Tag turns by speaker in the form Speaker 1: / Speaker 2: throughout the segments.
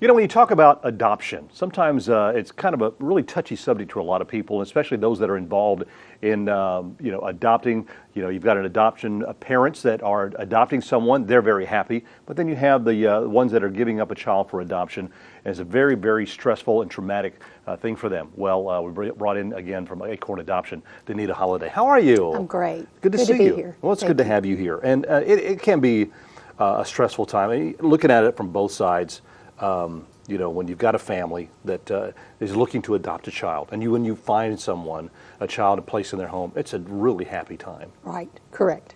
Speaker 1: You know, when you talk about adoption, sometimes it's kind of a really touchy subject to a lot of people, especially those that are involved in, adopting. You know, you've got an adoption parents that are adopting someone; they're very happy. But then you have the ones that are giving up a child for adoption, and it's a very, very stressful and traumatic thing for them. Well, we brought in again from Acorn Adoption, Danita Holiday. How are you?
Speaker 2: I'm great.
Speaker 1: Good to see
Speaker 2: be
Speaker 1: you.
Speaker 2: Here.
Speaker 1: Well, it's good to have you here, and it can be a stressful time. I mean, looking at it from both sides. When you've got a family that is looking to adopt a child, and when you find someone, a child, to place in their home, it's a really happy time.
Speaker 2: Right, correct.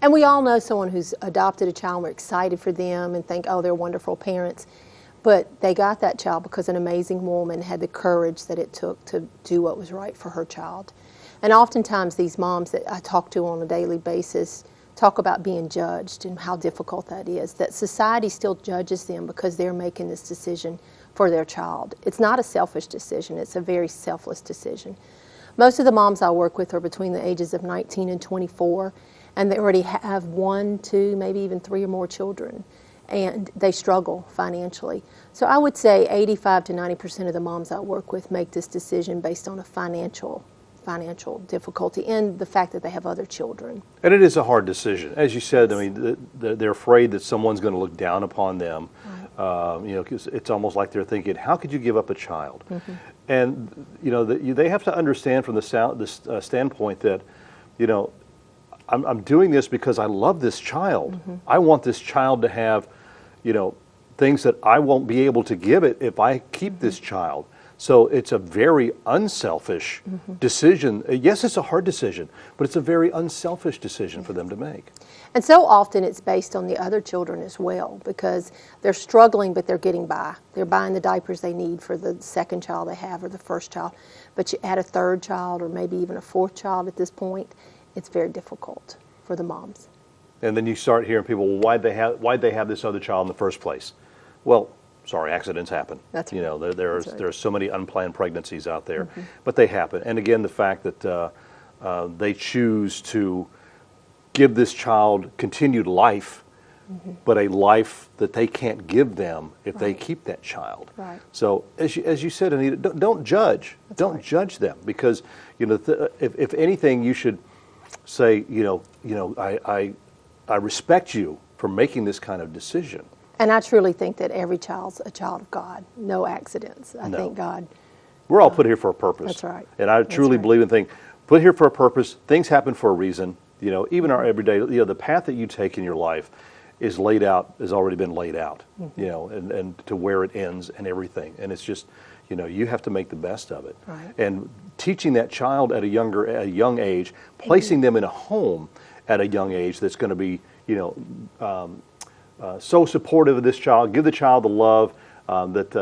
Speaker 2: And we all know someone who's adopted a child, we're excited for them and think, oh, they're wonderful parents. But they got that child because an amazing woman had the courage that it took to do what was right for her child. And oftentimes these moms that I talk to on a daily basis talk about being judged and how difficult that is, that society still judges them because they're making this decision for their child. It's not a selfish decision, it's a very selfless decision. Most of the moms I work with are between the ages of 19 and 24, and they already have 1, 2, maybe even 3 or more children, and they struggle financially. So I would say 85 to 90% of the moms I work with make this decision based on a financial difficulty and the fact that they have other children.
Speaker 1: And it is a hard decision. As you said, I mean, they're afraid that someone's going to look down upon them. Right. 'Cause it's almost like they're thinking, how could you give up a child? Mm-hmm. And, they have to understand from the standpoint that, I'm doing this because I love this child. Mm-hmm. I want this child to have, things that I won't be able to give it if I keep this child. So it's a very unselfish decision. Yes, it's a hard decision, but it's a very unselfish decision for them to make.
Speaker 2: And so often it's based on the other children as well, because they're struggling, but they're getting by. They're buying the diapers they need for the second child they have or the first child. But you add a third child or maybe even a fourth child at this point, it's very difficult for the moms.
Speaker 1: And then you start hearing people, well, why'd they have this other child in the first place? Well, sorry, accidents happen.
Speaker 2: That's right.
Speaker 1: There are so many unplanned pregnancies out there, but they happen. And again, the fact that they choose to give this child continued life, but a life that they can't give them if they keep that child.
Speaker 2: Right.
Speaker 1: So as you said, Anita, don't judge. Don't judge them, because if anything, you should say, I respect you for making this kind of decision.
Speaker 2: And I truly think that every child's a child of God. No accidents. I think God.
Speaker 1: We're all put here for a purpose.
Speaker 2: That's right.
Speaker 1: And I truly believe in things. Put here for a purpose. Things happen for a reason. Even our everyday, the path that you take in your life is laid out, has already been laid out, and to where it ends and everything. And it's just, you have to make the best of it.
Speaker 2: Right.
Speaker 1: And teaching that child at a young age, placing them in a home at a young age that's going to be, so supportive of this child, give the child the love that,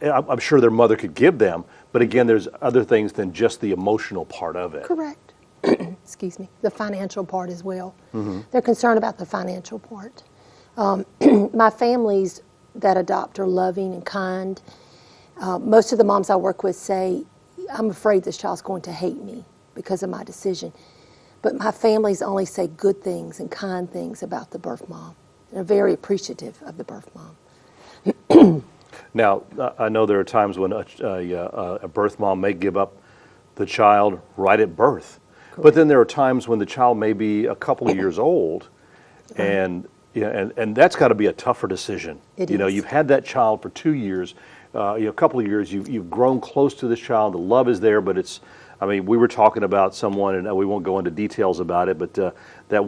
Speaker 1: I'm sure their mother could give them. But again, there's other things than just the emotional part of it.
Speaker 2: Correct. Excuse me. The financial part as well. They're concerned about the financial part. My families that adopt are loving and kind. Most of the moms I work with say, I'm afraid this child's going to hate me because of my decision. But my families only say good things and kind things about the birth mom. They're very appreciative of the birth mom.
Speaker 1: Now, I know there are times when a birth mom may give up the child right at birth. Correct. But then there are times when the child may be a couple of years old, and that's got to be a tougher decision.
Speaker 2: It is.
Speaker 1: You've had that child for 2 years, a couple of years, you've grown close to this child, the love is there, but it's, we were talking about someone, and we won't go into details about it, but that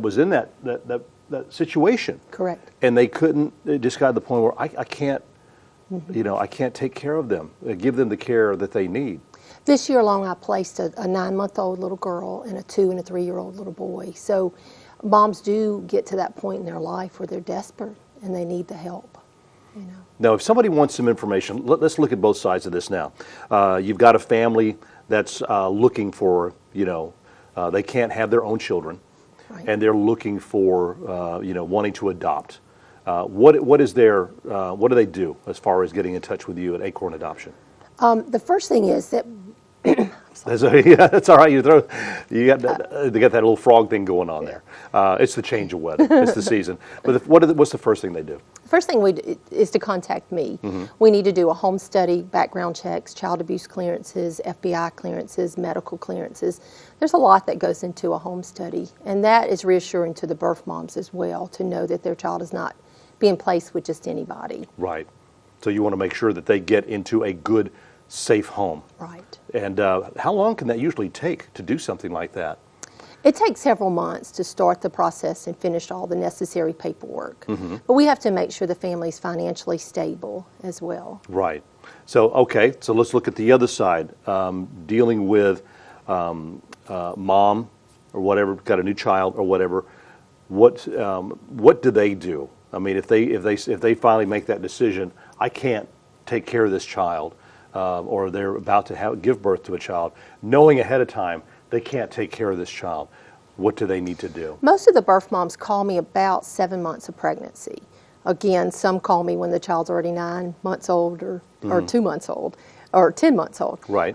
Speaker 1: was in that situation.
Speaker 2: Correct.
Speaker 1: And they just got to the point where I can't, I can't take care of them, give them the care that they need.
Speaker 2: This year alone, I placed a 9-month-old little girl and a 2- and 3-year-old little boy. So moms do get to that point in their life where they're desperate and they need the help.
Speaker 1: Now, if somebody wants some information, let's look at both sides of this now. You've got a family that's looking for, they can't have their own children. Right. And they're looking for, wanting to adopt. What do they do as far as getting in touch with you at Acorn Adoption?
Speaker 2: The first thing is that,
Speaker 1: Yeah, that's all right. You got they got that little frog thing going on there. It's the change of weather. It's the season. But what's the first thing they do?
Speaker 2: The first thing we do is to contact me. We need to do a home study, background checks, child abuse clearances, FBI clearances, medical clearances. There's a lot that goes into a home study, and that is reassuring to the birth moms as well, to know that their child is not being placed with just anybody.
Speaker 1: Right. So you want to make sure that they get into a good, safe home.
Speaker 2: Right.
Speaker 1: And how long can that usually take to do something like that?
Speaker 2: It takes several months to start the process and finish all the necessary paperwork. But we have to make sure the family's financially stable as well.
Speaker 1: Right. So, okay, so let's look at the other side. Dealing with mom or whatever, got a new child or whatever. What do they do? I mean, if they finally make that decision, I can't take care of this child, or they're about to give birth to a child, knowing ahead of time they can't take care of this child, what do they need to do?
Speaker 2: Most of the birth moms call me about 7 months of pregnancy. Again, some call me when the child's already 9 months old or 2 months old or 10 months old.
Speaker 1: Right.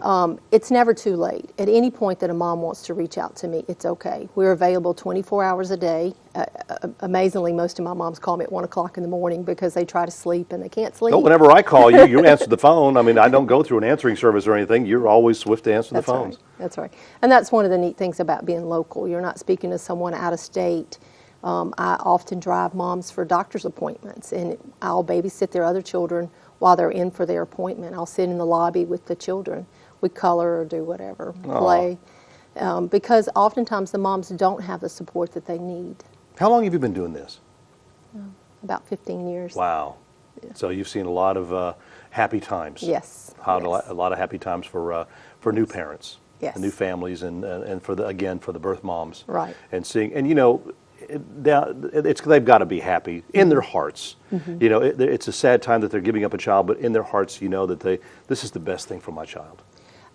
Speaker 2: It's never too late. At any point that a mom wants to reach out to me, it's okay. We're available 24 hours a day. Amazingly, most of my moms call me at 1 o'clock in the morning because they try to sleep and they can't sleep.
Speaker 1: No, whenever I call you, you answer the phone. I mean, I don't go through an answering service or anything. You're always swift to answer the phones.
Speaker 2: Right. That's right. And that's one of the neat things about being local. You're not speaking to someone out of state. I often drive moms for doctor's appointments, and I'll babysit their other children while they're in for their appointment. I'll sit in the lobby with the children. We color or do whatever, play. Because oftentimes the moms don't have the support that they need.
Speaker 1: How long have you been doing this?
Speaker 2: About 15 years.
Speaker 1: Wow. Yeah. So you've seen a lot of happy times.
Speaker 2: Yes.
Speaker 1: A lot of happy times for new parents.
Speaker 2: Yes.
Speaker 1: New families, and for the birth moms.
Speaker 2: Right.
Speaker 1: And seeing, and you know, they've got to be happy in their hearts. You know, it's a sad time that they're giving up a child, but in their hearts, you know that this is the best thing for my child.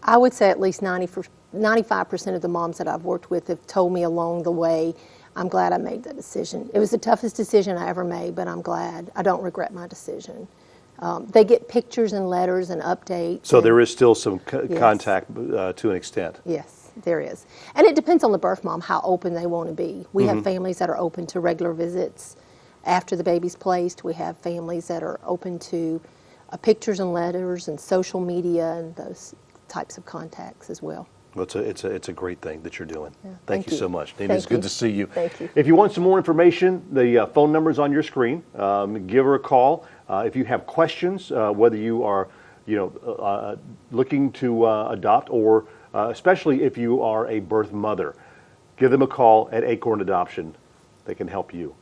Speaker 2: I would say at least 95% of the moms that I've worked with have told me along the way, I'm glad I made that decision. It was the toughest decision I ever made, but I'm glad. I don't regret my decision. They get pictures and letters and updates.
Speaker 1: So there is still some contact to an extent.
Speaker 2: Yes, there is. And it depends on the birth mom how open they want to be. We have families that are open to regular visits after the baby's placed. We have families that are open to pictures and letters and social media and those types of contacts as well.
Speaker 1: Well, it's a great thing that you're doing.
Speaker 2: Yeah,
Speaker 1: thank you so much. Nina, it's
Speaker 2: you.
Speaker 1: good to see you.
Speaker 2: Thank you.
Speaker 1: If you want some more information, the phone number is on your screen. Give her a call. If you have questions, whether you are looking to adopt or especially if you are a birth mother, give them a call at Acorn Adoption. They can help you.